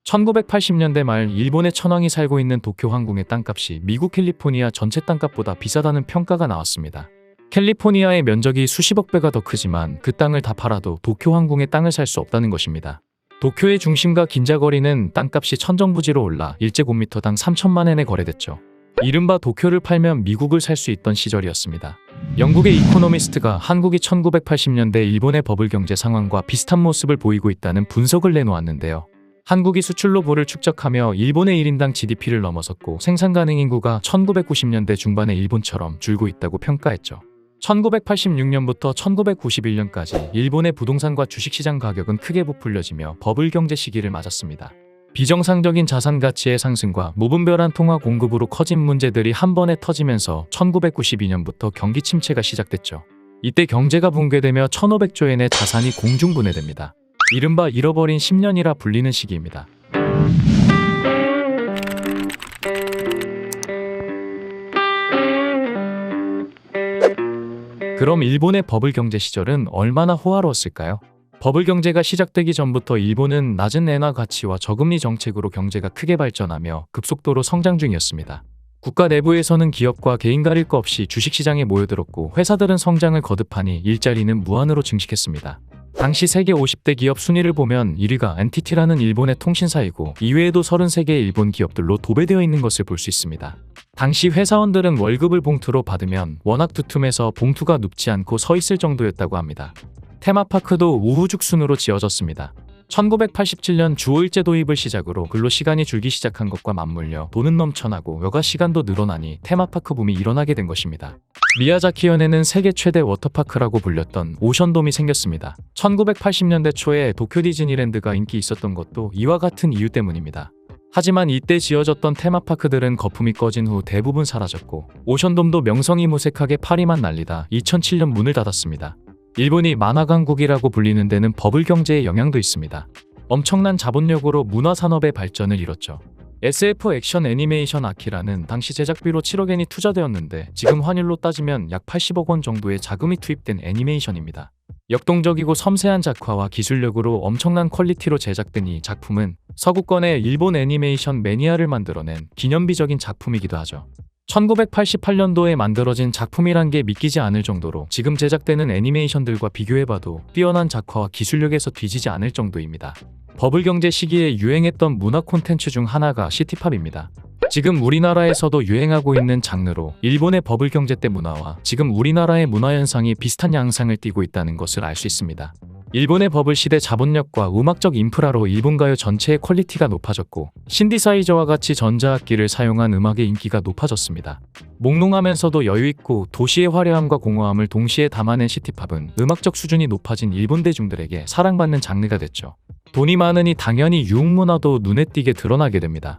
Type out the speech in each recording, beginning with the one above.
1980년대 말 일본의 천황이 살고 있는 도쿄 항공의 땅값이 미국 캘리포니아 전체 땅값보다 비싸다는 평가가 나왔습니다. 캘리포니아의 면적이 수십억 배가 더 크지만 그 땅을 다 팔아도 도쿄 항공의 땅을 살 수 없다는 것입니다. 도쿄의 중심과 긴자거리는 땅값이 천정부지로 올라 일제곱미터당 3천만 엔에 거래됐죠. 이른바 도쿄를 팔면 미국을 살 수 있던 시절이었습니다. 영국의 이코노미스트가 한국이 1980년대 일본의 버블 경제 상황과 비슷한 모습을 보이고 있다는 분석을 내놓았는데요. 한국이 수출로 부를 축적하며 일본의 1인당 GDP를 넘어섰고 생산 가능 인구가 1990년대 중반의 일본처럼 줄고 있다고 평가했죠. 1986년부터 1991년까지 일본의 부동산과 주식시장 가격은 크게 부풀려지며 버블 경제 시기를 맞았습니다. 비정상적인 자산 가치의 상승과 무분별한 통화 공급으로 커진 문제들이 한 번에 터지면서 1992년부터 경기 침체가 시작됐죠. 이때 경제가 붕괴되며 1,500조 엔의 자산이 공중분해됩니다. 이른바 잃어버린 10년이라 불리는 시기입니다. 그럼 일본의 버블 경제 시절은 얼마나 호화로웠을까요? 버블 경제가 시작되기 전부터 일본은 낮은 엔화 가치와 저금리 정책으로 경제가 크게 발전하며 급속도로 성장 중이었습니다. 국가 내부에서는 기업과 개인 가릴 것 없이 주식시장에 모여들었고 회사들은 성장을 거듭하니 일자리는 무한으로 증식했습니다. 당시 세계 50대 기업 순위를 보면 1위가 NTT라는 일본의 통신사이고 이외에도 33개의 일본 기업들로 도배되어 있는 것을 볼 수 있습니다. 당시 회사원들은 월급을 봉투로 받으면 워낙 두툼해서 봉투가 눕지 않고 서 있을 정도였다고 합니다. 테마파크도 우후죽순으로 지어졌습니다. 1987년 주 5일제 도입을 시작으로 근로시간이 줄기 시작한 것과 맞물려 돈은 넘쳐나고 여가시간도 늘어나니 테마파크 붐이 일어나게 된 것입니다. 미야자키현에는 세계 최대 워터파크라고 불렸던 오션돔이 생겼습니다. 1980년대 초에 도쿄 디즈니랜드가 인기 있었던 것도 이와 같은 이유 때문입니다. 하지만 이때 지어졌던 테마파크들은 거품이 꺼진 후 대부분 사라졌고 오션돔도 명성이 무색하게 파리만 날리다 2007년 문을 닫았습니다. 일본이 만화 강국이라고 불리는 데는 버블 경제의 영향도 있습니다. 엄청난 자본력으로 문화산업의 발전을 이뤘죠. SF 액션 애니메이션 아키라는 당시 제작비로 7억 엔이 투자되었는데 지금 환율로 따지면 약 80억 원 정도의 자금이 투입된 애니메이션입니다. 역동적이고 섬세한 작화와 기술력으로 엄청난 퀄리티로 제작된 이 작품은 서구권의 일본 애니메이션 매니아를 만들어낸 기념비적인 작품이기도 하죠. 1988년도에 만들어진 작품이란 게 믿기지 않을 정도로 지금 제작되는 애니메이션들과 비교해봐도 뛰어난 작화와 기술력에서 뒤지지 않을 정도입니다. 버블 경제 시기에 유행했던 문화 콘텐츠 중 하나가 시티팝입니다. 지금 우리나라에서도 유행하고 있는 장르로 일본의 버블 경제 때 문화와 지금 우리나라의 문화 현상이 비슷한 양상을 띠고 있다는 것을 알 수 있습니다. 일본의 버블 시대 자본력과 음악적 인프라로 일본 가요 전체의 퀄리티가 높아졌고 신디사이저와 같이 전자악기를 사용한 음악의 인기가 높아졌습니다. 몽롱하면서도 여유있고 도시의 화려함과 공허함을 동시에 담아낸 시티팝은 음악적 수준이 높아진 일본 대중들에게 사랑받는 장르가 됐죠. 돈이 많으니 당연히 유흥문화도 눈에 띄게 드러나게 됩니다.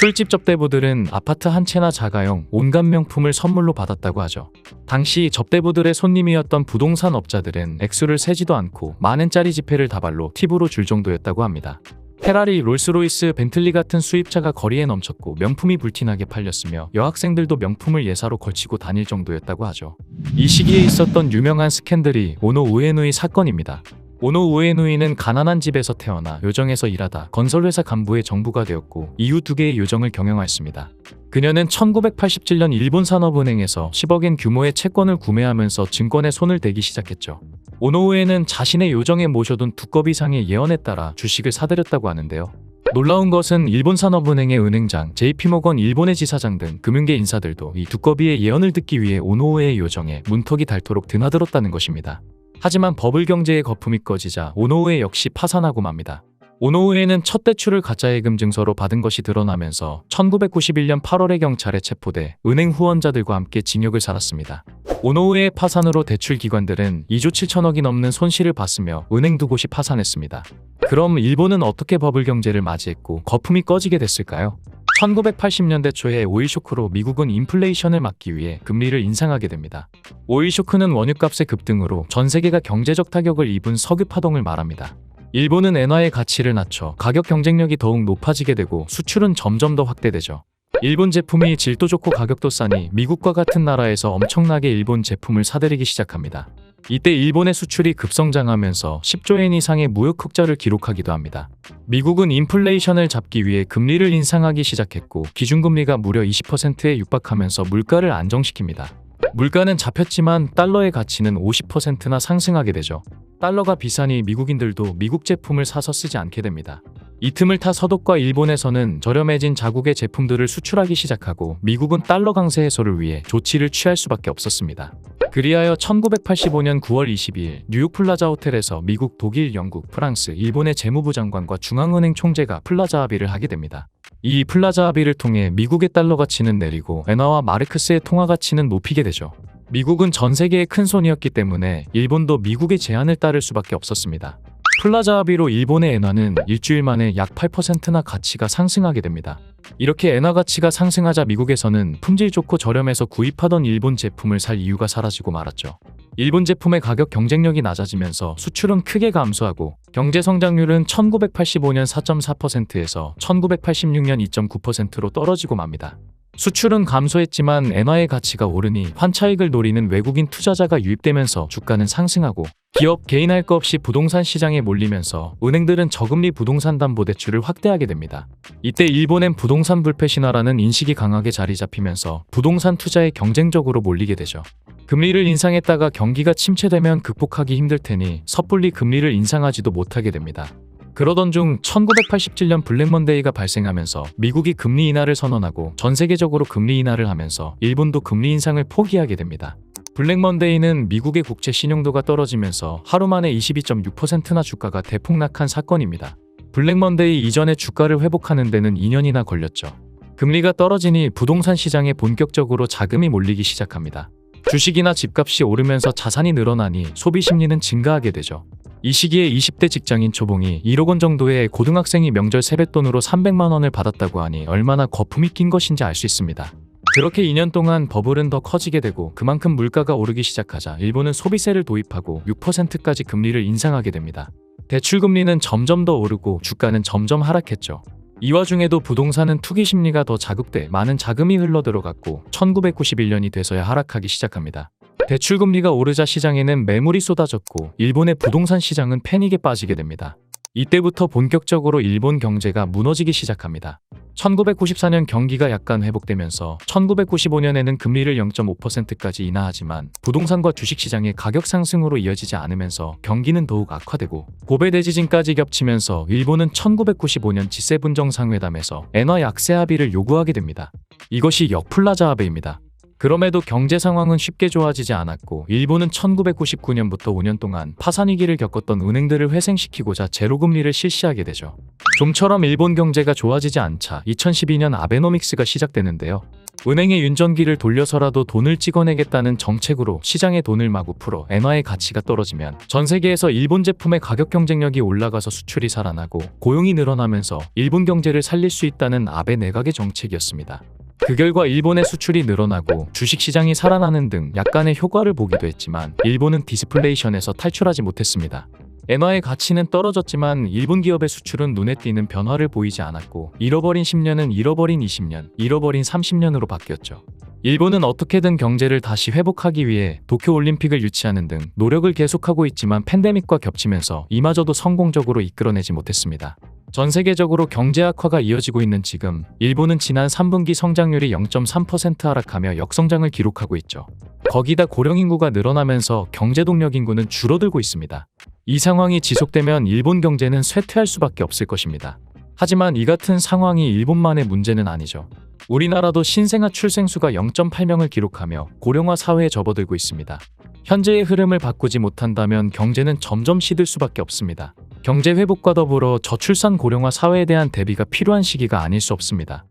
술집 접대부들은 아파트 한 채나 자가용, 온갖 명품을 선물로 받았다고 하죠. 당시 접대부들의 손님이었던 부동산 업자들은 액수를 세지도 않고 만엔짜리 지폐를 다발로 팁으로 줄 정도였다고 합니다. 페라리, 롤스로이스, 벤틀리 같은 수입차가 거리에 넘쳤고 명품이 불티나게 팔렸으며 여학생들도 명품을 예사로 걸치고 다닐 정도였다고 하죠. 이 시기에 있었던 유명한 스캔들이 오노 우에누이 사건입니다. 오노 우에누이는 가난한 집에서 태어나 요정에서 일하다 건설회사 간부의 정부가 되었고 이후 2개의 요정을 경영하였습니다. 그녀는 1987년 일본산업은행에서 10억 엔 규모의 채권을 구매하면서 증권에 손을 대기 시작했죠. 오노 우에는 자신의 요정에 모셔둔 두꺼비상의 예언에 따라 주식을 사들였다고 하는데요. 놀라운 것은 일본산업은행의 은행장, JP모건 일본의 지사장 등 금융계 인사들도 이 두꺼비의 예언을 듣기 위해 오노 우에의 요정에 문턱이 닳도록 드나들었다는 것입니다. 하지만 버블 경제의 거품이 꺼지자 오노우에 역시 파산하고 맙니다. 오노우에는 첫 대출을 가짜예금 증서로 받은 것이 드러나면서 1991년 8월에 경찰에 체포돼 은행 후원자들과 함께 징역을 살았습니다. 오노우에의 파산으로 대출 기관들은 2조 7천억이 넘는 손실을 봤으며 은행 2곳이 파산했습니다. 그럼 일본은 어떻게 버블 경제를 맞이했고 거품이 꺼지게 됐을까요? 1980년대 초에 오일 쇼크로 미국은 인플레이션을 막기 위해 금리를 인상하게 됩니다. 오일 쇼크는 원유값의 급등으로 전 세계가 경제적 타격을 입은 석유 파동을 말합니다. 일본은 엔화의 가치를 낮춰 가격 경쟁력이 더욱 높아지게 되고 수출은 점점 더 확대되죠. 일본 제품이 질도 좋고 가격도 싸니 미국과 같은 나라에서 엄청나게 일본 제품을 사들이기 시작합니다. 이때 일본의 수출이 급성장하면서 10조 엔 이상의 무역 흑자를 기록하기도 합니다. 미국은 인플레이션을 잡기 위해 금리를 인상하기 시작했고 기준금리가 무려 20%에 육박하면서 물가를 안정시킵니다. 물가는 잡혔지만 달러의 가치는 50%나 상승하게 되죠. 달러가 비싸니 미국인들도 미국 제품을 사서 쓰지 않게 됩니다. 이 틈을 타 서독과 일본에서는 저렴해진 자국의 제품들을 수출하기 시작하고 미국은 달러 강세 해소를 위해 조치를 취할 수밖에 없었습니다. 그리하여 1985년 9월 22일 뉴욕 플라자 호텔에서 미국, 독일, 영국, 프랑스, 일본의 재무부 장관과 중앙은행 총재가 플라자 합의를 하게 됩니다. 이 플라자 합의를 통해 미국의 달러 가치는 내리고 엔화와 마르크스의 통화 가치는 높이게 되죠. 미국은 전 세계의 큰 손이었기 때문에 일본도 미국의 제안을 따를 수밖에 없었습니다. 플라자 합의로 일본의 엔화는 일주일 만에 약 8%나 가치가 상승하게 됩니다. 이렇게 엔화 가치가 상승하자 미국에서는 품질 좋고 저렴해서 구입하던 일본 제품을 살 이유가 사라지고 말았죠. 일본 제품의 가격 경쟁력이 낮아지면서 수출은 크게 감소하고 경제 성장률은 1985년 4.4%에서 1986년 2.9%로 떨어지고 맙니다. 수출은 감소했지만 엔화의 가치가 오르니 환차익을 노리는 외국인 투자자가 유입되면서 주가는 상승하고 기업, 개인 할 것 없이 부동산 시장에 몰리면서 은행들은 저금리 부동산 담보대출을 확대하게 됩니다. 이때 일본엔 부동산 불패 신화라는 인식이 강하게 자리 잡히면서 부동산 투자에 경쟁적으로 몰리게 되죠. 금리를 인상했다가 경기가 침체되면 극복하기 힘들 테니 섣불리 금리를 인상하지도 못하게 됩니다. 그러던 중 1987년 블랙먼데이가 발생하면서 미국이 금리 인하를 선언하고 전 세계적으로 금리 인하를 하면서 일본도 금리 인상을 포기하게 됩니다. 블랙먼데이는 미국의 국채 신용도가 떨어지면서 하루 만에 22.6%나 주가가 대폭락한 사건입니다. 블랙먼데이 이전에 주가를 회복하는 데는 2년이나 걸렸죠. 금리가 떨어지니 부동산 시장에 본격적으로 자금이 몰리기 시작합니다. 주식이나 집값이 오르면서 자산이 늘어나니 소비 심리는 증가하게 되죠. 이 시기에 20대 직장인 초봉이 1억 원 정도의 고등학생이 명절 세뱃돈으로 300만 원을 받았다고 하니 얼마나 거품이 낀 것인지 알 수 있습니다. 그렇게 2년 동안 버블은 더 커지게 되고 그만큼 물가가 오르기 시작하자 일본은 소비세를 도입하고 6%까지 금리를 인상하게 됩니다. 대출금리는 점점 더 오르고 주가는 점점 하락했죠. 이 와중에도 부동산은 투기 심리가 더 자극돼 많은 자금이 흘러들어갔고 1991년이 돼서야 하락하기 시작합니다. 대출금리가 오르자 시장에는 매물이 쏟아졌고 일본의 부동산 시장은 패닉에 빠지게 됩니다. 이때부터 본격적으로 일본 경제가 무너지기 시작합니다. 1994년 경기가 약간 회복되면서 1995년에는 금리를 0.5%까지 인하하지만 부동산과 주식시장의 가격 상승으로 이어지지 않으면서 경기는 더욱 악화되고 고베 대지진까지 겹치면서 일본은 1995년 G7 정상회담에서 엔화 약세 합의를 요구하게 됩니다. 이것이 역플라자 합의입니다. 그럼에도 경제 상황은 쉽게 좋아지지 않았고 일본은 1999년부터 5년 동안 파산 위기를 겪었던 은행들을 회생시키고자 제로금리를 실시하게 되죠. 좀처럼 일본 경제가 좋아지지 않자 2012년 아베노믹스가 시작되는데요. 은행의 윤전기를 돌려서라도 돈을 찍어내겠다는 정책으로 시장에 돈을 마구 풀어 엔화의 가치가 떨어지면 전 세계에서 일본 제품의 가격 경쟁력이 올라가서 수출이 살아나고 고용이 늘어나면서 일본 경제를 살릴 수 있다는 아베 내각의 정책이었습니다. 그 결과 일본의 수출이 늘어나고 주식시장이 살아나는 등 약간의 효과를 보기도 했지만 일본은 디스플레이션에서 탈출하지 못했습니다. 엔화의 가치는 떨어졌지만 일본 기업의 수출은 눈에 띄는 변화를 보이지 않았고 잃어버린 10년은 잃어버린 20년, 잃어버린 30년으로 바뀌었죠. 일본은 어떻게든 경제를 다시 회복하기 위해 도쿄올림픽을 유치하는 등 노력을 계속하고 있지만 팬데믹과 겹치면서 이마저도 성공적으로 이끌어내지 못했습니다. 전 세계적으로 경제 악화가 이어지고 있는 지금 일본은 지난 3분기 성장률이 0.3% 하락하며 역성장을 기록하고 있죠. 거기다 고령 인구가 늘어나면서 경제 동력 인구는 줄어들고 있습니다. 이 상황이 지속되면 일본 경제는 쇠퇴할 수밖에 없을 것입니다. 하지만 이 같은 상황이 일본만의 문제는 아니죠. 우리나라도 신생아 출생수가 0.8명을 기록하며 고령화 사회에 접어들고 있습니다. 현재의 흐름을 바꾸지 못한다면 경제는 점점 시들 수밖에 없습니다. 경제 회복과 더불어 저출산 고령화 사회에 대한 대비가 필요한 시기가 아닐 수 없습니다.